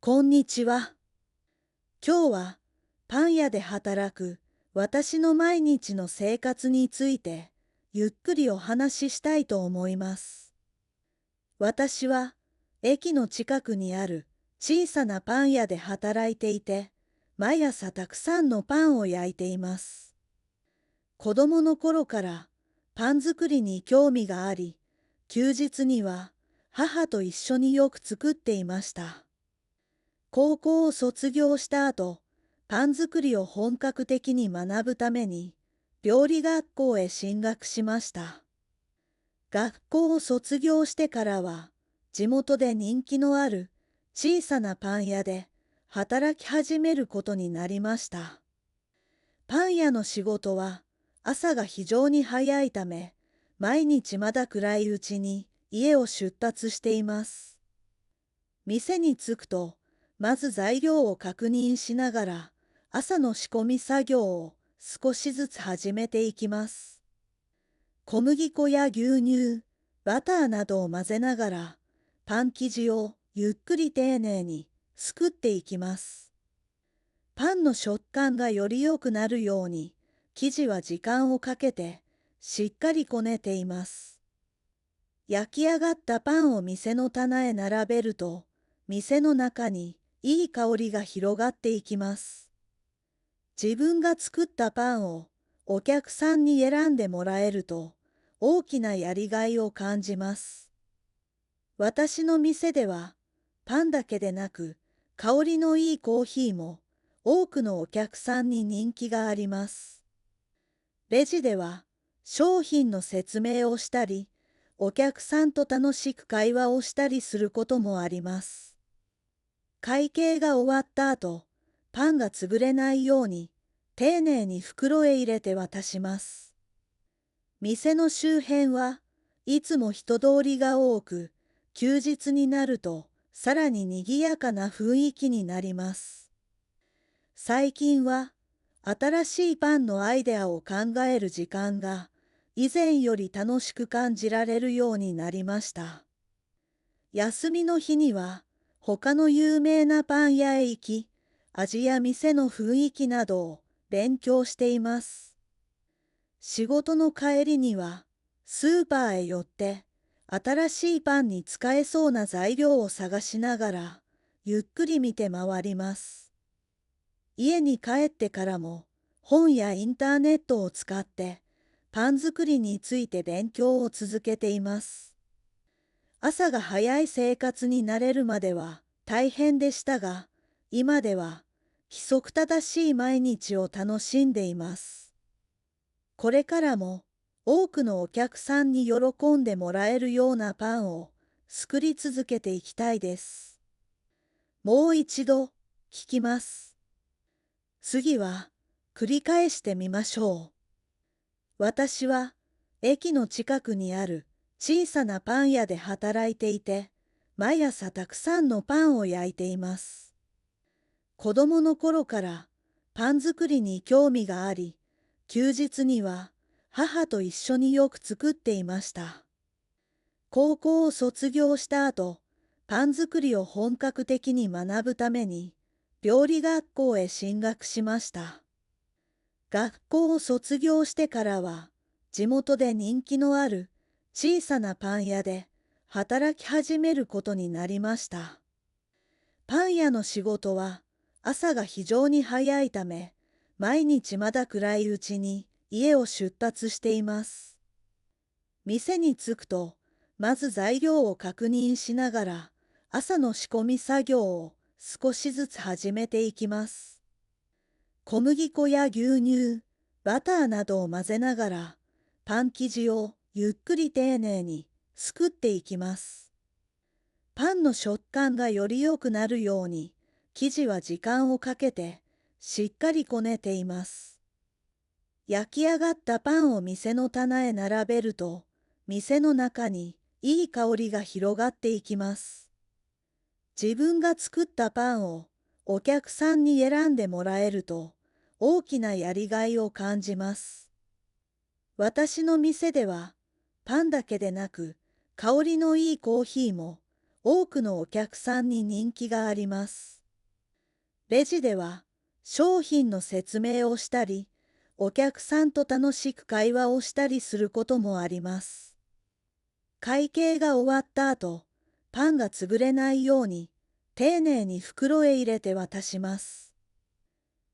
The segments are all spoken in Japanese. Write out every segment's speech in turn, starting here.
こんにちは。今日はパン屋で働く私の毎日の生活についてゆっくりお話ししたいと思います。私は駅の近くにある小さなパン屋で働いていて、毎朝たくさんのパンを焼いています。子供の頃からパン作りに興味があり、休日には母と一緒によく作っていました。高校を卒業した後、パン作りを本格的に学ぶために、料理学校へ進学しました。学校を卒業してからは、地元で人気のある小さなパン屋で働き始めることになりました。パン屋の仕事は朝が非常に早いため、毎日まだ暗いうちに家を出発しています。店に着くと、まず材料を確認しながら、朝の仕込み作業を少しずつ始めていきます。小麦粉や牛乳、バターなどを混ぜながら、パン生地をゆっくり丁寧にすくっていきます。パンの食感がより良くなるように、生地は時間をかけてしっかりこねています。焼き上がったパンを店の棚へ並べると、店の中にいい香りが広がっていきます。自分が作ったパンをお客さんに選んでもらえると、大きなやりがいを感じます。私の店では、パンだけでなく、香りのいいコーヒーも多くのお客さんに人気があります。レジでは商品の説明をしたり、お客さんと楽しく会話をしたりすることもあります。会計が終わった後、パンが潰れないように丁寧に袋へ入れて渡します。店の周辺はいつも人通りが多く、休日になるとさらに賑やかな雰囲気になります。最近は新しいパンのアイデアを考える時間が以前より楽しく感じられるようになりました。休みの日には他の有名なパン屋へ行き、味や店の雰囲気などを勉強しています。仕事の帰りにはスーパーへ寄って新しいパンに使えそうな材料を探しながらゆっくり見て回ります。家に帰ってからも本やインターネットを使ってパン作りについて勉強を続けています。朝が早い生活に慣れるまでは大変でしたが、今では規則正しい毎日を楽しんでいます。これからも多くのお客さんに喜んでもらえるようなパンを作り続けていきたいです。もう一度聞きます。次は繰り返してみましょう。私は駅の近くにある小さなパン屋で働いていて、毎朝たくさんのパンを焼いています。子供の頃からパン作りに興味があり、休日には母と一緒によく作っていました。高校を卒業した後、パン作りを本格的に学ぶために、料理学校へ進学しました。学校を卒業してからは、地元で人気のある小さなパン屋で働き始めることになりました。パン屋の仕事は朝が非常に早いため、毎日まだ暗いうちに家を出発しています。店に着くと、まず材料を確認しながら、朝の仕込み作業を少しずつ始めていきます。小麦粉や牛乳、バターなどを混ぜながら、パン生地をゆっくり丁寧にすくっていきます。パンの食感がより良くなるように、生地は時間をかけてしっかりこねています。焼き上がったパンを店の棚へ並べると、店の中にいい香りが広がっていきます。自分が作ったパンをお客さんに選んでもらえると、大きなやりがいを感じます。私の店では、パンだけでなく、香りのいいコーヒーも多くのお客さんに人気があります。レジでは商品の説明をしたり、お客さんと楽しく会話をしたりすることもあります。会計が終わった後、パンが潰れないように丁寧に袋へ入れて渡します。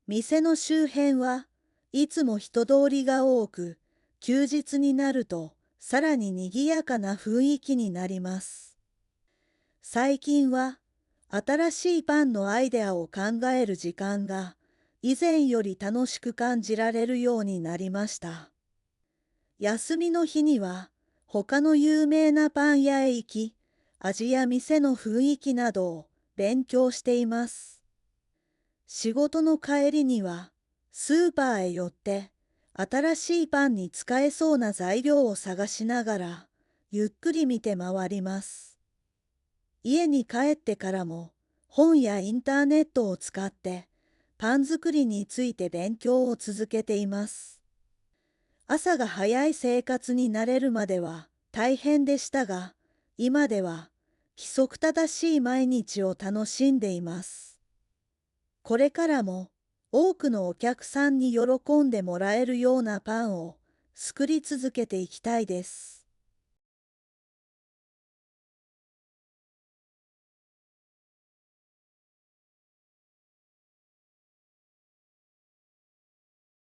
店の周辺はいつも人通りが多く、休日になるとさらに賑やかな雰囲気になります。最近は新しいパンのアイデアを考える時間が以前より楽しく感じられるようになりました。休みの日には他の有名なパン屋へ行き、味や店の雰囲気などを勉強しています。仕事の帰りにはスーパーへ寄って新しいパンに使えそうな材料を探しながらゆっくり見て回ります。家に帰ってからも本やインターネットを使ってパン作りについて勉強を続けています。朝が早い生活に慣れるまでは大変でしたが、今では規則正しい毎日を楽しんでいます。これからも多くのお客さんに喜んでもらえるようなパンを作り続けていきたいです。